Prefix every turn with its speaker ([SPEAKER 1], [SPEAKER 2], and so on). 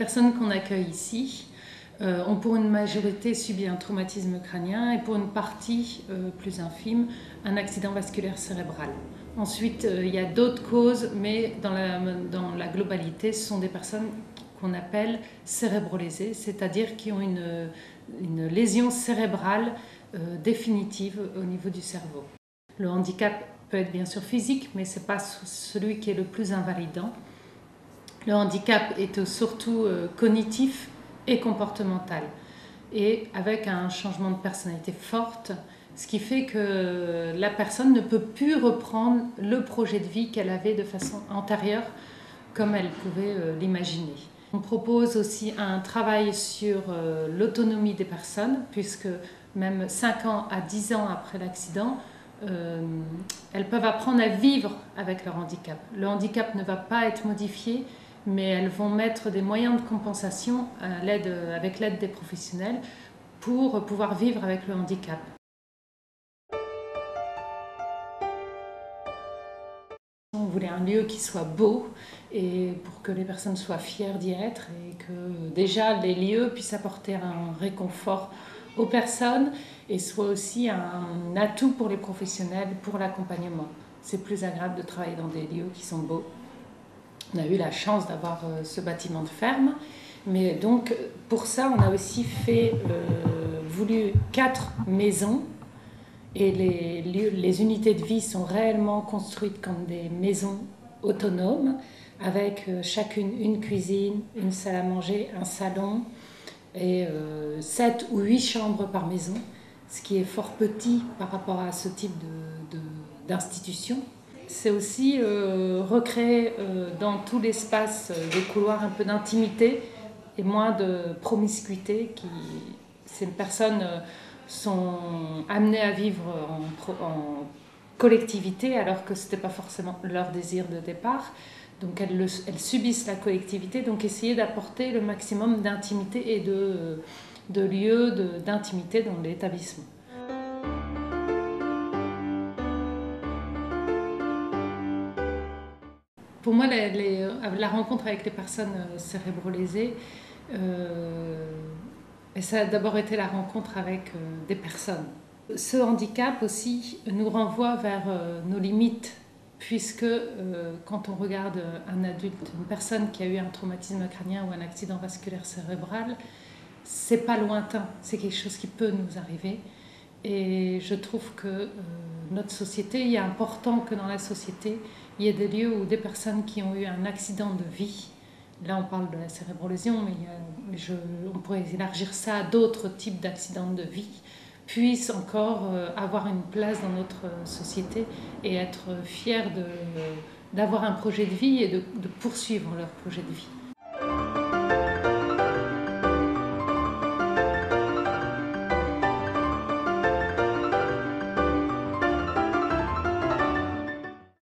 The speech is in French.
[SPEAKER 1] personnes qu'on accueille ici ont pour une majorité subi un traumatisme crânien et pour une partie plus infime, un accident vasculaire cérébral. Ensuite, il y a d'autres causes, mais dans la globalité, ce sont des personnes qu'on appelle cérébrolésées, c'est-à-dire qui ont une lésion cérébrale définitive au niveau du cerveau. Le handicap peut être bien sûr physique, mais ce n'est pas celui qui est le plus invalidant. Le handicap est surtout cognitif et comportemental, et avec un changement de personnalité forte, ce qui fait que la personne ne peut plus reprendre le projet de vie qu'elle avait de façon antérieure, comme elle pouvait l'imaginer. On propose aussi un travail sur l'autonomie des personnes, puisque même 5 ans à 10 ans après l'accident, elles peuvent apprendre à vivre avec leur handicap. Le handicap ne va pas être modifié, mais elles vont mettre des moyens de compensation avec l'aide des professionnels pour pouvoir vivre avec le handicap. On voulait un lieu qui soit beau et pour que les personnes soient fières d'y être et que déjà les lieux puissent apporter un réconfort aux personnes et soient aussi un atout pour les professionnels pour l'accompagnement. C'est plus agréable de travailler dans des lieux qui sont beaux. On a eu la chance d'avoir ce bâtiment de ferme, mais donc pour ça on a aussi voulu 4 maisons. Et les unités de vie sont réellement construites comme des maisons autonomes, avec chacune une cuisine, une salle à manger, un salon et 7 ou 8 chambres par maison, ce qui est fort petit par rapport à ce type d'institution. C'est aussi recréer dans tout l'espace des couloirs un peu d'intimité et moins de promiscuité. Ces personnes sont amenées à vivre en collectivité alors que ce n'était pas forcément leur désir de départ. Donc elles subissent la collectivité, donc essayer d'apporter le maximum d'intimité et de lieux d'intimité dans l'établissement. Pour moi, la rencontre avec les personnes cérébrolésées, ça a d'abord été la rencontre avec des personnes. Ce handicap aussi nous renvoie vers nos limites, puisque quand on regarde un adulte, une personne qui a eu un traumatisme crânien ou un accident vasculaire cérébral, c'est pas lointain, c'est quelque chose qui peut nous arriver. Et je trouve que notre société, il est important que dans la société, il y ait des lieux où des personnes qui ont eu un accident de vie, là on parle de la cérébrolésion, mais on pourrait élargir ça à d'autres types d'accidents de vie, puissent encore avoir une place dans notre société et être fiers d'avoir un projet de vie et de poursuivre leur projet de vie.